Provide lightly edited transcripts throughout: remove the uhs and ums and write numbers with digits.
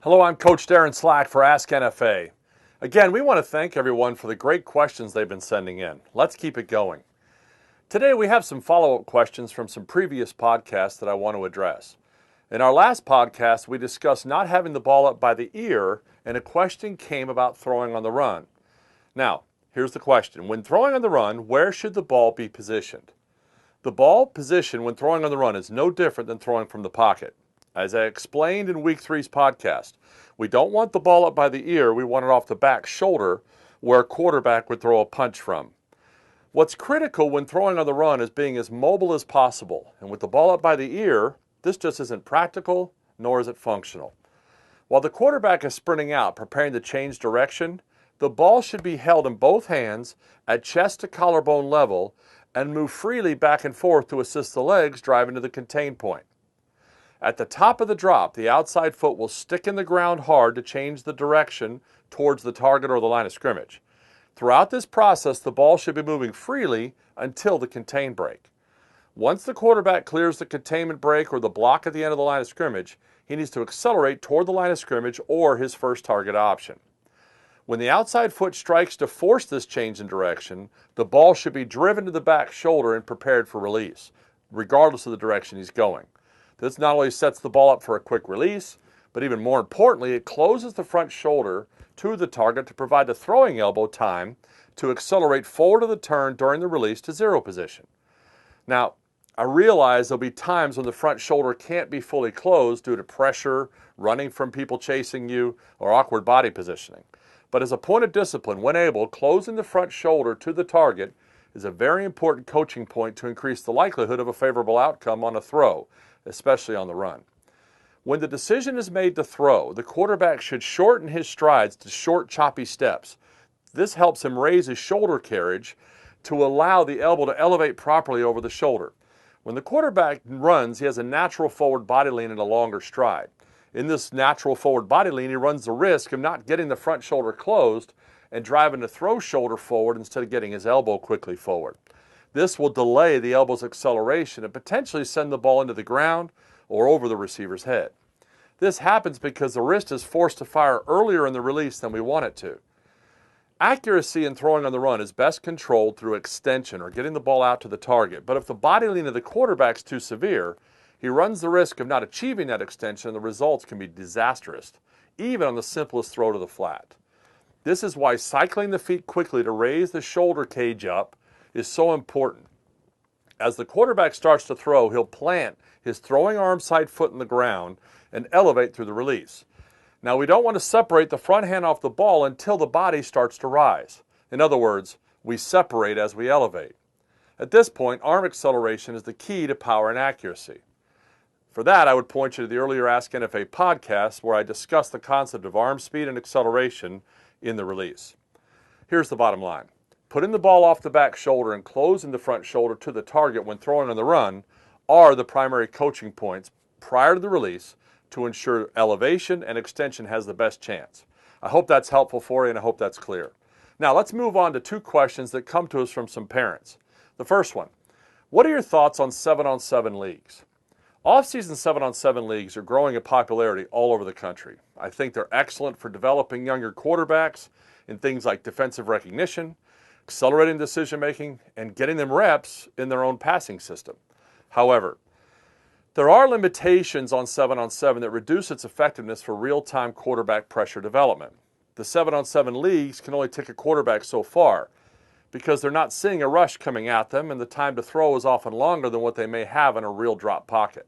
Hello, I'm Coach Darren Slack for Ask NFA. Again, we want to thank everyone for the great questions they've been sending in. Let's keep it going. Today we have some follow-up questions from some previous podcasts that I want to address. In our last podcast, we discussed not having the ball up by the ear, and a question came about throwing on the run. Now, here's the question. When throwing on the run, where should the ball be positioned? The ball position when throwing on the run is no different than throwing from the pocket. As I explained in Week 3's podcast, we don't want the ball up by the ear, we want it off the back shoulder where a quarterback would throw a punch from. What's critical when throwing on the run is being as mobile as possible, and with the ball up by the ear, this just isn't practical, nor is it functional. While the quarterback is sprinting out, preparing to change direction, the ball should be held in both hands at chest to collarbone level and move freely back and forth to assist the legs driving to the contain point. At the top of the drop, the outside foot will stick in the ground hard to change the direction towards the target or the line of scrimmage. Throughout this process, the ball should be moving freely until the contain break. Once the quarterback clears the containment break or the block at the end of the line of scrimmage, he needs to accelerate toward the line of scrimmage or his first target option. When the outside foot strikes to force this change in direction, the ball should be driven to the back shoulder and prepared for release, regardless of the direction he's going. This not only sets the ball up for a quick release, but even more importantly, it closes the front shoulder to the target to provide the throwing elbow time to accelerate forward of the turn during the release to zero position. Now, I realize there'll be times when the front shoulder can't be fully closed due to pressure, running from people chasing you, or awkward body positioning. But as a point of discipline, when able, closing the front shoulder to the target is a very important coaching point to increase the likelihood of a favorable outcome on a throw, especially on the run. When the decision is made to throw, the quarterback should shorten his strides to short, choppy steps. This helps him raise his shoulder carriage to allow the elbow to elevate properly over the shoulder. When the quarterback runs, he has a natural forward body lean and a longer stride. In this natural forward body lean, he runs the risk of not getting the front shoulder closed and driving the throw shoulder forward instead of getting his elbow quickly forward. This will delay the elbow's acceleration and potentially send the ball into the ground or over the receiver's head. This happens because the wrist is forced to fire earlier in the release than we want it to. Accuracy in throwing on the run is best controlled through extension or getting the ball out to the target, but if the body lean of the quarterback is too severe, he runs the risk of not achieving that extension and the results can be disastrous, even on the simplest throw to the flat. This is why cycling the feet quickly to raise the shoulder cage up is so important. As the quarterback starts to throw, he'll plant his throwing arm side foot in the ground and elevate through the release. Now, we don't want to separate the front hand off the ball until the body starts to rise. In other words, we separate as we elevate. At this point, arm acceleration is the key to power and accuracy. For that, I would point you to the earlier Ask NFA podcast where I discussed the concept of arm speed and acceleration in the release. Here's the bottom line. Putting the ball off the back shoulder and closing the front shoulder to the target when throwing on the run are the primary coaching points prior to the release to ensure elevation and extension has the best chance. I hope that's helpful for you and I hope that's clear. Now let's move on to two questions that come to us from some parents. The first one, what are your thoughts on 7-on-7 leagues? Off-season 7-on-7 leagues are growing in popularity all over the country. I think they're excellent for developing younger quarterbacks in things like defensive recognition, accelerating decision-making, and getting them reps in their own passing system. However, there are limitations on 7-on-7 that reduce its effectiveness for real-time quarterback pressure development. The 7-on-7 leagues can only take a quarterback so far because they're not seeing a rush coming at them and the time to throw is often longer than what they may have in a real drop pocket.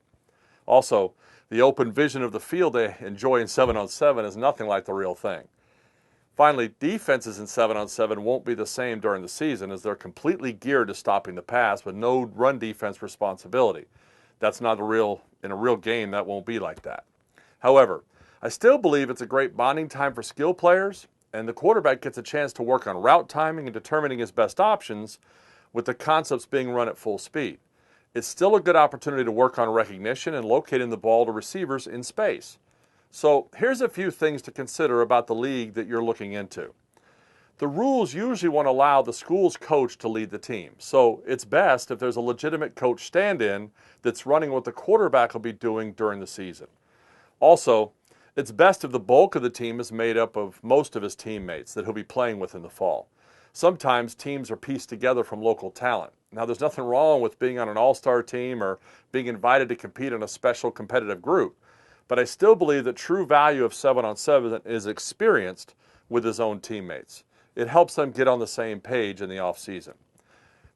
Also, the open vision of the field they enjoy in 7-on-7 is nothing like the real thing. Finally, defenses in 7-on-7 won't be the same during the season as they're completely geared to stopping the pass with no run defense responsibility. That's not in a real game, that won't be like that. However, I still believe it's a great bonding time for skill players, and the quarterback gets a chance to work on route timing and determining his best options with the concepts being run at full speed. It's still a good opportunity to work on recognition and locating the ball to receivers in space. So here's a few things to consider about the league that you're looking into. The rules usually won't allow the school's coach to lead the team, so it's best if there's a legitimate coach stand-in that's running what the quarterback will be doing during the season. Also, It's best if the bulk of the team is made up of most of his teammates that he'll be playing with in the fall. Sometimes teams are pieced together from local talent. Now, there's nothing wrong with being on an all-star team or being invited to compete in a special competitive group, but I still believe that true value of 7-on-7 is experienced with his own teammates. It helps them get on the same page in the off-season.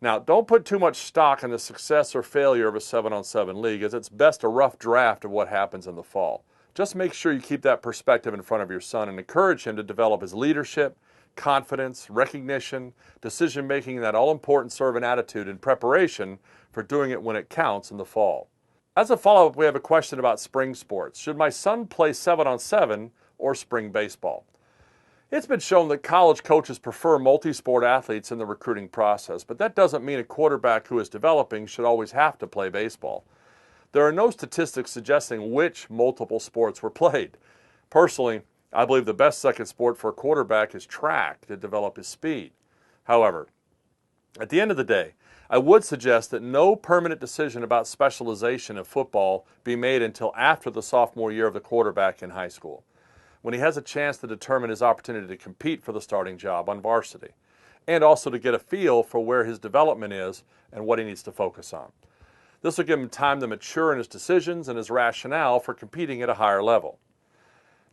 Now, don't put too much stock in the success or failure of a 7-on-7 league, as it's best a rough draft of what happens in the fall. Just make sure you keep that perspective in front of your son and encourage him to develop his leadership, confidence, recognition, decision-making, and that all-important servant attitude in preparation for doing it when it counts in the fall. As a follow-up, we have a question about spring sports. Should my son play 7-on-7 or spring baseball? It's been shown that college coaches prefer multi-sport athletes in the recruiting process, but that doesn't mean a quarterback who is developing should always have to play baseball. There are no statistics suggesting which multiple sports were played. Personally, I believe the best second sport for a quarterback is track to develop his speed. However, at the end of the day, I would suggest that no permanent decision about specialization of football be made until after the sophomore year of the quarterback in high school, when he has a chance to determine his opportunity to compete for the starting job on varsity, and also to get a feel for where his development is and what he needs to focus on. This will give him time to mature in his decisions and his rationale for competing at a higher level.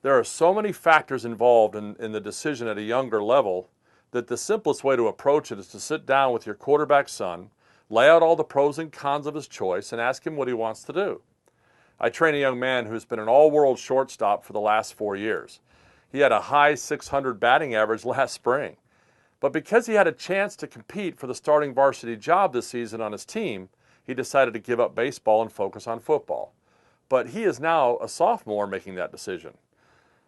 There are so many factors involved in the decision at a younger level that the simplest way to approach it is to sit down with your quarterback son, lay out all the pros and cons of his choice, and ask him what he wants to do. I train a young man who's been an all-world shortstop for the last 4 years. He had a high 600 batting average last spring. But because he had a chance to compete for the starting varsity job this season on his team, he decided to give up baseball and focus on football. But he is now a sophomore making that decision.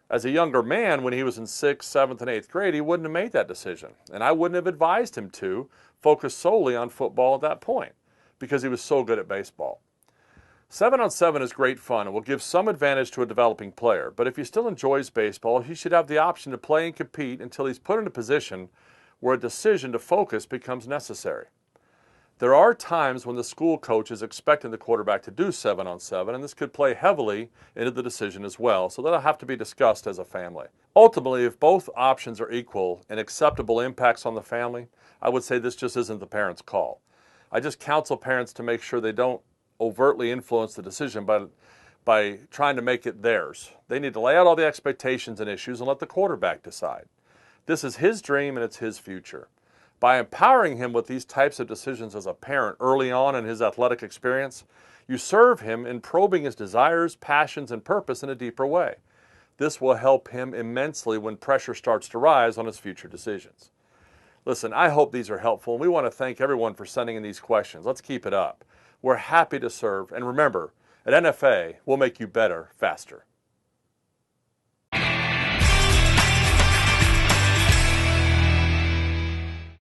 As a younger man, when he was in 6th, 7th, and 8th grade, he wouldn't have made that decision. And I wouldn't have advised him to focus solely on football at that point because he was so good at baseball. 7-on-7 is great fun and will give some advantage to a developing player. But if he still enjoys baseball, he should have the option to play and compete until he's put in a position where a decision to focus becomes necessary. There are times when the school coach is expecting the quarterback to do 7-on-7, and this could play heavily into the decision as well, so that'll have to be discussed as a family. Ultimately, if both options are equal and acceptable impacts on the family, I would say this just isn't the parent's call. I just counsel parents to make sure they don't overtly influence the decision by trying to make it theirs. They need to lay out all the expectations and issues and let the quarterback decide. This is his dream and it's his future. By empowering him with these types of decisions as a parent early on in his athletic experience, you serve him in probing his desires, passions, and purpose in a deeper way. This will help him immensely when pressure starts to rise on his future decisions. Listen, I hope these are helpful, and we want to thank everyone for sending in these questions. Let's keep it up. We're happy to serve, and remember, at NFA, we'll make you better, faster.